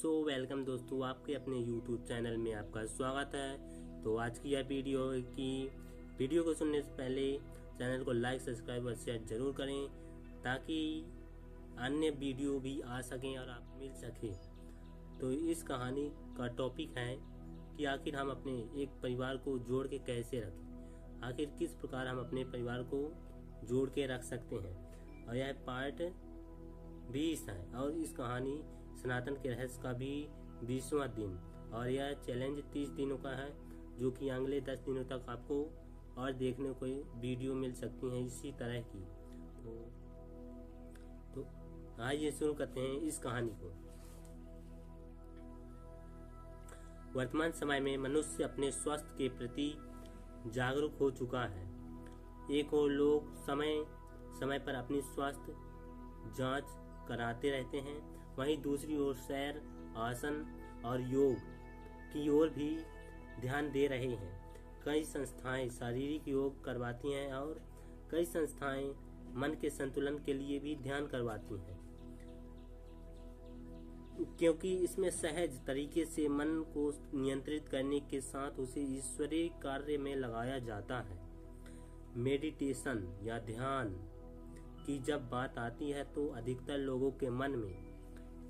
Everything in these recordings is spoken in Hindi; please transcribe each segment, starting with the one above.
वेलकम दोस्तों, आपके अपने YouTube चैनल में आपका स्वागत है। तो आज की यह वीडियो को सुनने से पहले चैनल को लाइक, सब्सक्राइब और शेयर जरूर करें ताकि अन्य वीडियो भी आ सकें और आप मिल सके। तो इस कहानी का टॉपिक है कि आखिर हम अपने एक परिवार को जोड़ के कैसे रखें, आखिर किस प्रकार हम अपने परिवार को जोड़ के रख सकते हैं। और यह पार्ट 20 है और इस कहानी सनातन के रहस्य का भी 20वां दिन, और यह चैलेंज 30 दिनों का है, जो कि अगले 10 दिनों तक आपको और देखने को वीडियो मिल सकती हैं इसी तरह की। तो आइए शुरू करते हैं इस कहानी को। वर्तमान समय में मनुष्य अपने स्वास्थ्य के प्रति जागरूक हो चुका है। एक और लोग समय समय पर अपनी स्वास्थ्य जांच कराते रहते हैं, वहीं दूसरी ओर सैर, आसन और योग की ओर भी ध्यान दे रहे हैं। कई संस्थाएं शारीरिक योग करवाती हैं और कई संस्थाएं मन के संतुलन के लिए भी ध्यान करवाती हैं, क्योंकि इसमें सहज तरीके से मन को नियंत्रित करने के साथ उसे ईश्वरीय कार्य में लगाया जाता है। मेडिटेशन या ध्यान की जब बात आती है तो अधिकतर लोगों के मन में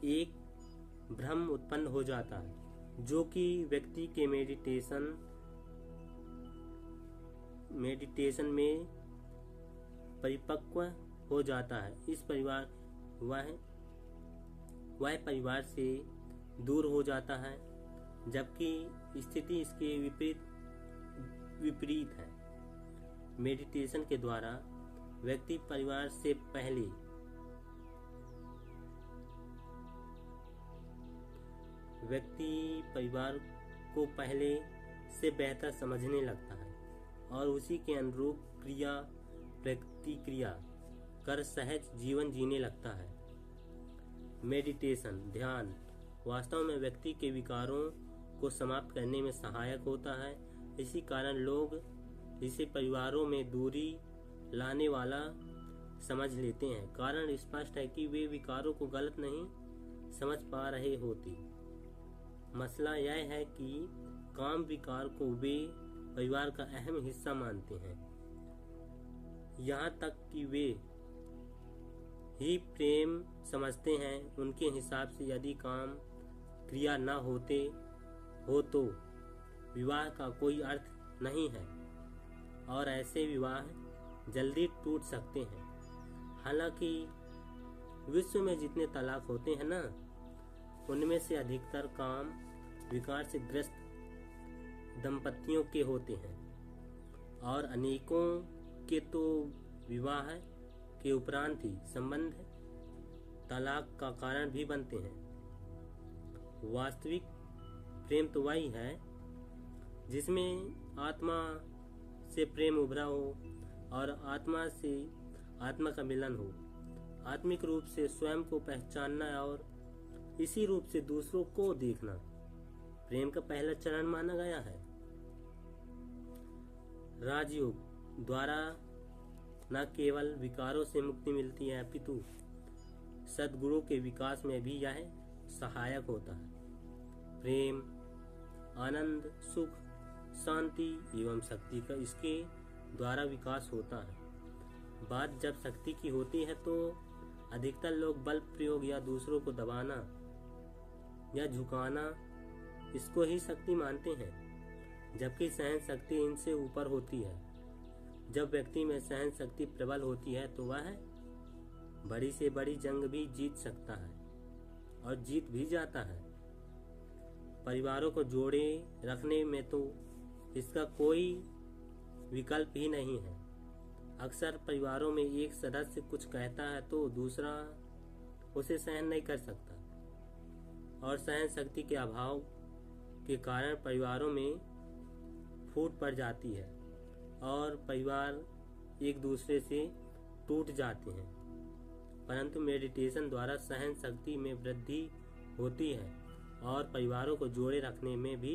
एक भ्रम उत्पन्न हो जाता है, जो कि व्यक्ति के मेडिटेशन में परिपक्व हो जाता है। इस परिवार वह परिवार से दूर हो जाता है, जबकि स्थिति इसके विपरीत है। मेडिटेशन के द्वारा व्यक्ति परिवार को पहले से बेहतर समझने लगता है और उसी के अनुरूप क्रिया प्रतिक्रिया कर सहज जीवन जीने लगता है। मेडिटेशन ध्यान वास्तव में व्यक्ति के विकारों को समाप्त करने में सहायक होता है। इसी कारण लोग इसे परिवारों में दूरी लाने वाला समझ लेते हैं। कारण स्पष्ट है कि वे विकारों को गलत नहीं समझ पा रहे होते। मसला यह है कि काम विकार को वे परिवार का अहम हिस्सा मानते हैं, यहाँ तक कि वे ही प्रेम समझते हैं। उनके हिसाब से यदि काम क्रिया न होते हो तो विवाह का कोई अर्थ नहीं है और ऐसे विवाह जल्दी टूट सकते हैं। हालांकि विश्व में जितने तलाक होते हैं ना, उनमें से अधिकतर काम विकार से ग्रस्त दंपतियों के होते हैं और अनेकों के तो विवाह के उपरांत ही संबंध तलाक का कारण भी बनते हैं। वास्तविक प्रेम तो वही है जिसमें आत्मा से प्रेम उभरा हो और आत्मा का मिलन हो, आत्मिक रूप से स्वयं को पहचानना और इसी रूप से दूसरों को देखना प्रेम का पहला चरण माना गया है। राजयोग द्वारा न केवल विकारों से मुक्ति मिलती है, अपितु सद्गुणों के विकास में भी यह सहायक होता है। प्रेम, आनंद, सुख, शांति एवं शक्ति का इसके द्वारा विकास होता है। बात जब शक्ति की होती है तो अधिकतर लोग बल प्रयोग या दूसरों को दबाना या झुकाना इसको ही शक्ति मानते हैं, जबकि सहन शक्ति इनसे ऊपर होती है। जब व्यक्ति में सहन शक्ति प्रबल होती है तो वह बड़ी से बड़ी जंग भी जीत सकता है और जीत भी जाता है। परिवारों को जोड़े रखने में तो इसका कोई विकल्प ही नहीं है। अक्सर परिवारों में एक सदस्य कुछ कहता है तो दूसरा उसे सहन नहीं कर सकता और सहन शक्ति के अभाव के कारण परिवारों में फूट पड़ जाती है और परिवार एक दूसरे से टूट जाते हैं। परंतु मेडिटेशन द्वारा सहन शक्ति में वृद्धि होती है और परिवारों को जोड़े रखने में भी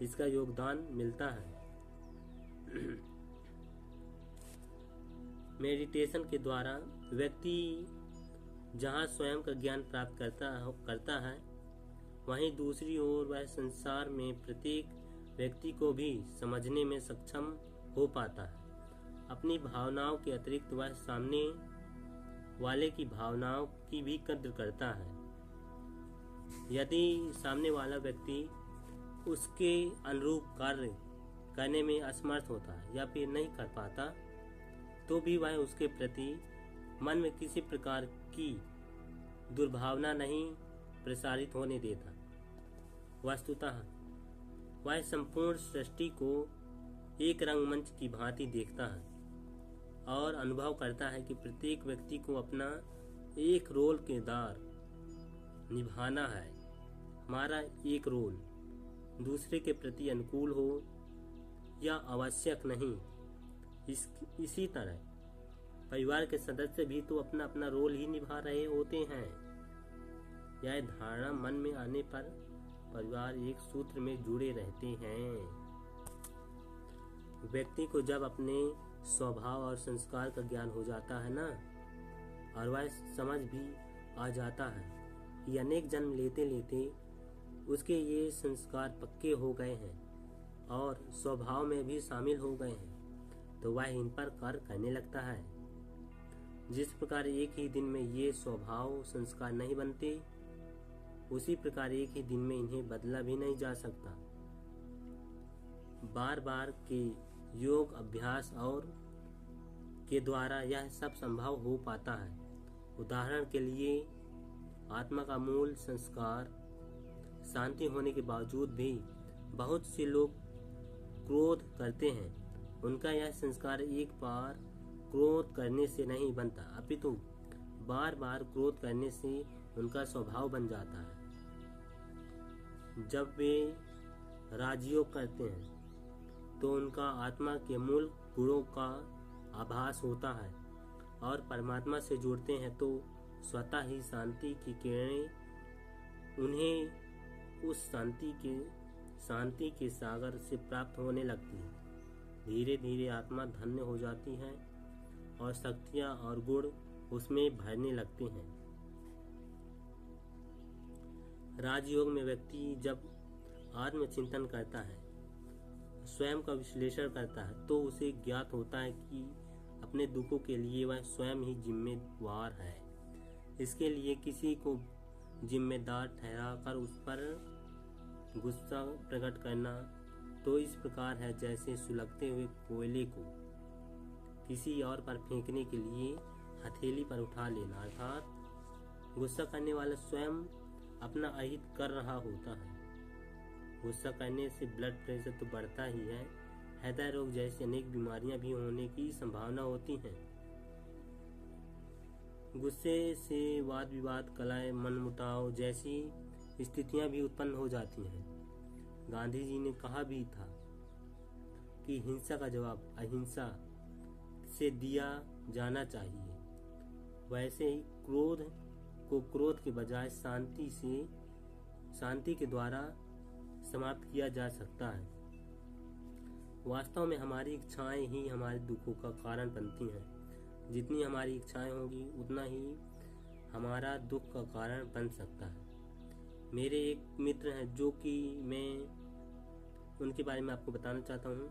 इसका योगदान मिलता है। मेडिटेशन के द्वारा व्यक्ति जहाँ स्वयं का ज्ञान प्राप्त करता है वहीं दूसरी ओर वह संसार में प्रत्येक व्यक्ति को भी समझने में सक्षम हो पाता है। अपनी भावनाओं के अतिरिक्त वह सामने वाले की भावनाओं की भी कद्र करता है। यदि सामने वाला व्यक्ति उसके अनुरूप कार्य करने में असमर्थ होता है या फिर नहीं कर पाता, तो भी वह उसके प्रति मन में किसी प्रकार की दुर्भावना नहीं प्रसारित होने देता। वस्तुतः वह संपूर्ण सृष्टि को एक रंगमंच की भांति देखता है और अनुभव करता है कि प्रत्येक व्यक्ति को अपना एक रोल किरदार निभाना है। हमारा एक रोल दूसरे के प्रति अनुकूल हो या आवश्यक नहीं। इसी तरह परिवार के सदस्य भी तो अपना अपना रोल ही निभा रहे होते हैं। यह धारणा मन में आने पर परिवार एक सूत्र में जुड़े रहते हैं। व्यक्ति को जब अपने स्वभाव और संस्कार का ज्ञान हो जाता है ना, और वह समझ भी आ जाता है कि अनेक जन्म लेते लेते उसके ये संस्कार पक्के हो गए हैं और स्वभाव में भी शामिल हो गए हैं, तो वह इन पर कार्य करने लगता है। जिस प्रकार एक ही दिन में ये स्वभाव संस्कार नहीं बनते, उसी प्रकार एक ही दिन में इन्हें बदला भी नहीं जा सकता। बार बार के योग अभ्यास और के द्वारा यह सब संभव हो पाता है। उदाहरण के लिए आत्मा का मूल संस्कार शांति होने के बावजूद भी बहुत से लोग क्रोध करते हैं। उनका यह संस्कार एक बार क्रोध करने से नहीं बनता, अपितु बार बार क्रोध करने से उनका स्वभाव बन जाता है। जब वे राजयोग करते हैं तो उनका आत्मा के मूल गुणों का आभास होता है और परमात्मा से जुड़ते हैं तो स्वतः ही शांति की किरणें उन्हें उस शांति के सागर से प्राप्त होने लगती है। धीरे धीरे आत्मा धन्य हो जाती है और शक्तियाँ और गुण उसमें भरने लगते हैं। राजयोग में व्यक्ति जब आत्मचिंतन करता है, स्वयं का विश्लेषण करता है, तो उसे ज्ञात होता है कि अपने दुखों के लिए वह स्वयं ही जिम्मेवार है। इसके लिए किसी को जिम्मेदार ठहराकर उस पर गुस्सा प्रकट करना तो इस प्रकार है जैसे सुलगते हुए कोयले को किसी और पर फेंकने के लिए हथेली पर उठा लेना, अर्थात गुस्सा करने वाला स्वयं अपना अहित कर रहा होता है। गुस्सा करने से ब्लड प्रेशर तो बढ़ता ही है, हृदय रोग जैसी अनेक बीमारियां भी होने की संभावना होती है। गुस्से से वाद विवाद, कलह, मनमुटाव जैसी स्थितियां भी उत्पन्न हो जाती हैं। गांधी जी ने कहा भी था कि हिंसा का जवाब अहिंसा से दिया जाना चाहिए। वैसे ही क्रोध को क्रोध के बजाय शांति के द्वारा समाप्त किया जा सकता है। वास्तव में हमारी इच्छाएं ही हमारे दुखों का कारण बनती हैं। जितनी हमारी इच्छाएं होंगी उतना ही हमारा दुख का कारण बन सकता है। मेरे एक मित्र हैं जो कि मैं उनके बारे में आपको बताना चाहता हूँ।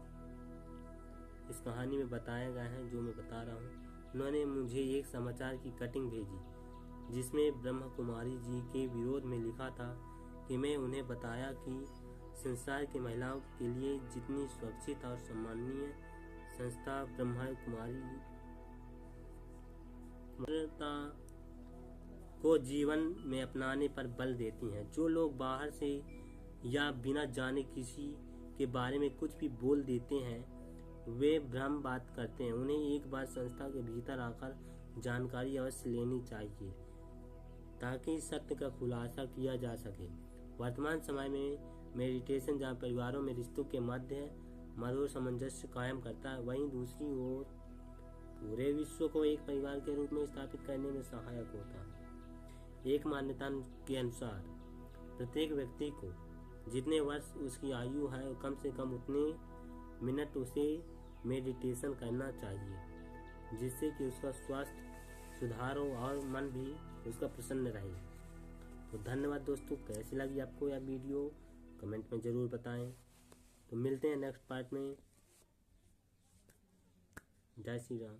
इस कहानी में बताया गया है जो मैं बता रहा हूँ। उन्होंने मुझे एक समाचार की कटिंग भेजी जिसमें ब्रह्मा कुमारी जी के विरोध में लिखा था कि मैं उन्हें बताया कि संसार की महिलाओं के लिए जितनी सुरक्षित और सम्माननीय संस्था ब्रह्मा कुमारी को जीवन में अपनाने पर बल देती हैं। जो लोग बाहर से या बिना जाने किसी के बारे में कुछ भी बोल देते हैं वे भ्रम बात करते हैं। उन्हें एक बार संस्था के भीतर आकर जानकारी अवश्य लेनी चाहिए ताकि सत्य का खुलासा किया जा सके। वर्तमान समय में मेडिटेशन जहाँ परिवारों में रिश्तों के मध्य मधुर सामंजस्य कायम करता है, वहीं दूसरी ओर पूरे विश्व को एक परिवार के रूप में स्थापित करने में सहायक होता है। एक मान्यता के अनुसार प्रत्येक व्यक्ति को जितने वर्ष उसकी आयु है कम से कम उतने मिनट उसे मेडिटेशन करना चाहिए जिससे कि उसका स्वास्थ्य सुधार हो और मन भी उसका प्रसन्न रहे। तो धन्यवाद दोस्तों। कैसी लगी आपको यह वीडियो कमेंट में ज़रूर बताएं। तो मिलते हैं नेक्स्ट पार्ट में। जय श्री राम।